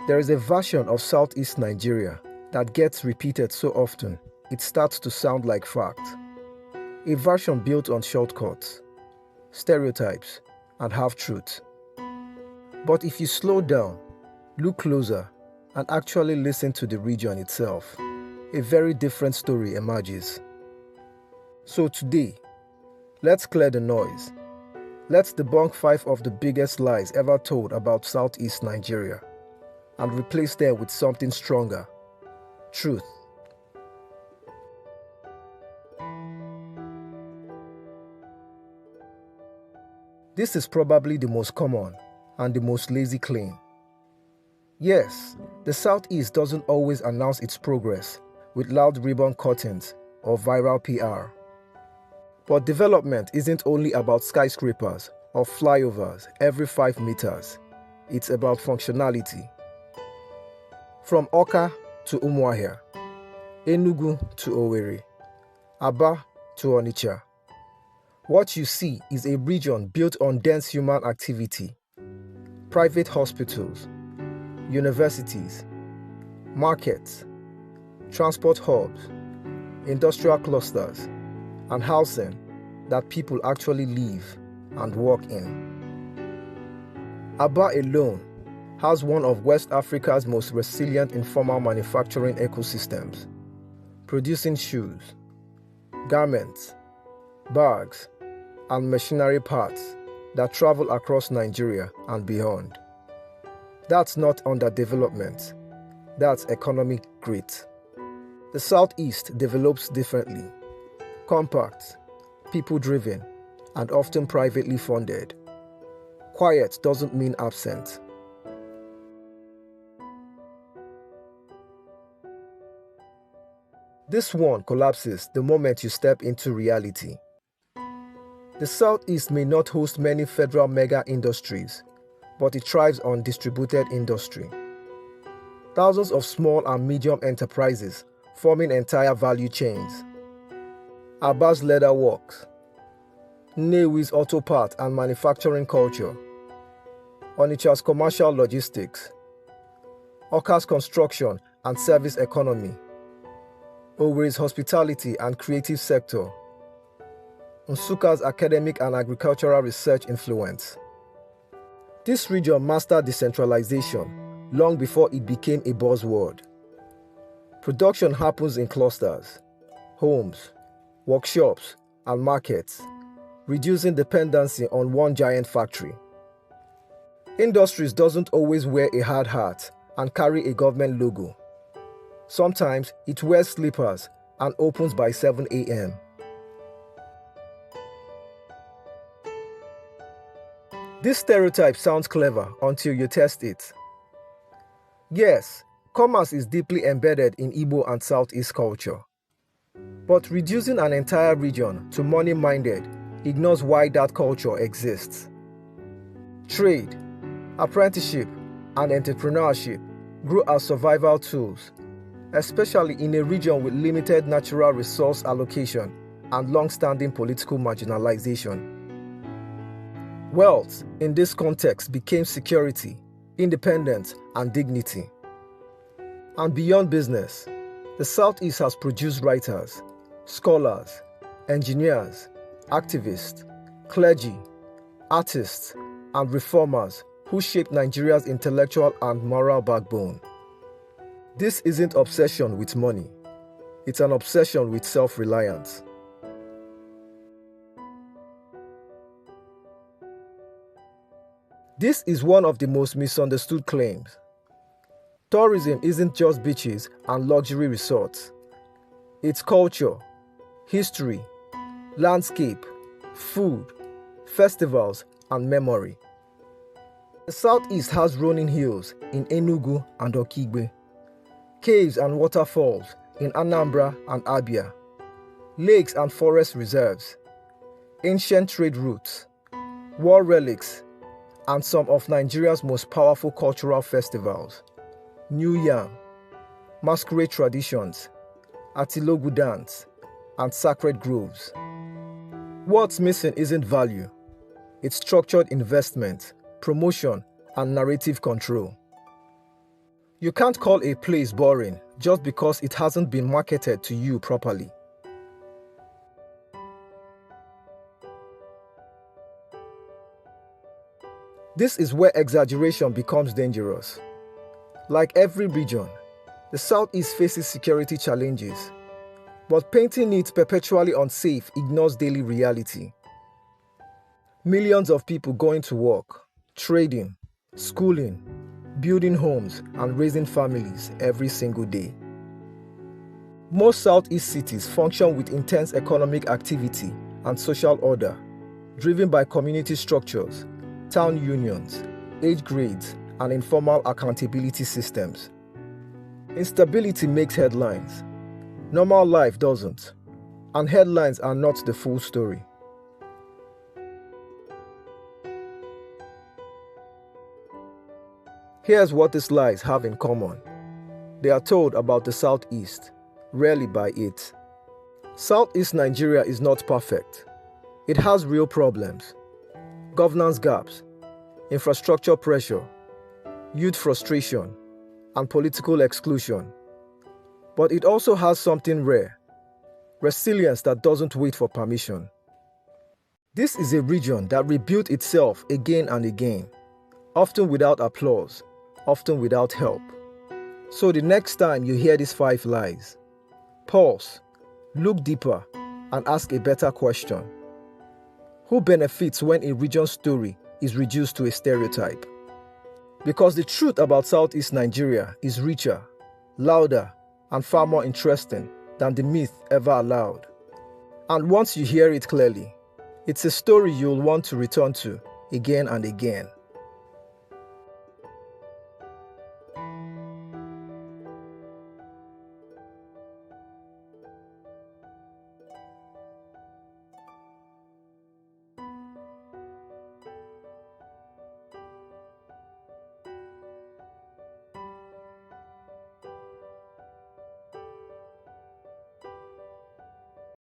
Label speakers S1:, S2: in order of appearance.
S1: There is a version of Southeast Nigeria that gets repeated so often it starts to sound like fact. A version built on shortcuts, stereotypes, and half-truths. But if you slow down, look closer, and actually listen to the region itself, a very different story emerges. So today, let's clear the noise. Let's debunk 5 of the biggest lies ever told about Southeast Nigeria and replace them with something stronger: truth. This is probably the most common and the most lazy claim. Yes, the Southeast doesn't always announce its progress with loud ribbon cuttings or viral PR. But development isn't only about skyscrapers or flyovers every 5 meters. It's about functionality. From Awka to Umuahia, Enugu to Owerri, Aba to Onitsha, what you see is a region built on dense human activity. Private hospitals, universities, markets, transport hubs, industrial clusters, and housing that people actually live and work in. Aba alone has one of West Africa's most resilient informal manufacturing ecosystems, producing shoes, garments, bags, and machinery parts that travel across Nigeria and beyond. That's not underdevelopment, that's economic grit. The Southeast develops differently: compact, people-driven, and often privately funded. Quiet doesn't mean absent. This one collapses the moment you step into reality. The Southeast may not host many federal mega industries, but it thrives on distributed industry. Thousands of small and medium enterprises forming entire value chains. Aba's leather works, Nnewi's auto part and manufacturing culture, Onitsha's commercial logistics, Awka's construction and service economy, Owerri's hospitality and creative sector, Nsukka's academic and agricultural research influence. This region mastered decentralization long before it became a buzzword. Production happens in clusters, homes, workshops, and markets, reducing dependency on one giant factory. Industries doesn't always wear a hard hat and carry a government logo. Sometimes it wears slippers and opens by 7 a.m. This stereotype sounds clever until you test it. Yes, commerce is deeply embedded in Igbo and Southeast culture. But reducing an entire region to money-minded ignores why that culture exists. Trade, apprenticeship, and entrepreneurship grew as survival tools, especially in a region with limited natural resource allocation and long-standing political marginalization. Wealth, in this context, became security, independence, and dignity. And beyond business, the Southeast has produced writers, scholars, engineers, activists, clergy, artists, and reformers who shaped Nigeria's intellectual and moral backbone. This isn't obsession with money, it's an obsession with self-reliance. This is one of the most misunderstood claims. Tourism isn't just beaches and luxury resorts. It's culture, history, landscape, food, festivals, and memory. The Southeast has rolling hills in Enugu and Okigwe, caves and waterfalls in Anambra and Abia, lakes and forest reserves, ancient trade routes, war relics, and some of Nigeria's most powerful cultural festivals: New Yam, masquerade traditions, Atilogu dance, and sacred groves. What's missing isn't value, it's structured investment, promotion, and narrative control. You can't call a place boring just because it hasn't been marketed to you properly. This is where exaggeration becomes dangerous. Like every region, the Southeast faces security challenges, but painting it perpetually unsafe ignores daily reality. Millions of people going to work, trading, schooling, building homes, and raising families every single day. Most Southeast cities function with intense economic activity and social order, driven by community structures, town unions, age grades, and informal accountability systems. Instability makes headlines. Normal life doesn't, and headlines are not the full story. Here's what these lies have in common. They are told about the Southeast, rarely by it. Southeast Nigeria is not perfect. It has real problems: governance gaps, infrastructure pressure, youth frustration, and political exclusion. But it also has something rare: resilience that doesn't wait for permission. This is a region that rebuilt itself again and again, often without applause, often without help. So the next time you hear these 5 lies, pause, look deeper, and ask a better question. Who benefits when a region's story is reduced to a stereotype? Because the truth about Southeast Nigeria is richer, louder, and far more interesting than the myth ever allowed. And once you hear it clearly, it's a story you'll want to return to again and again.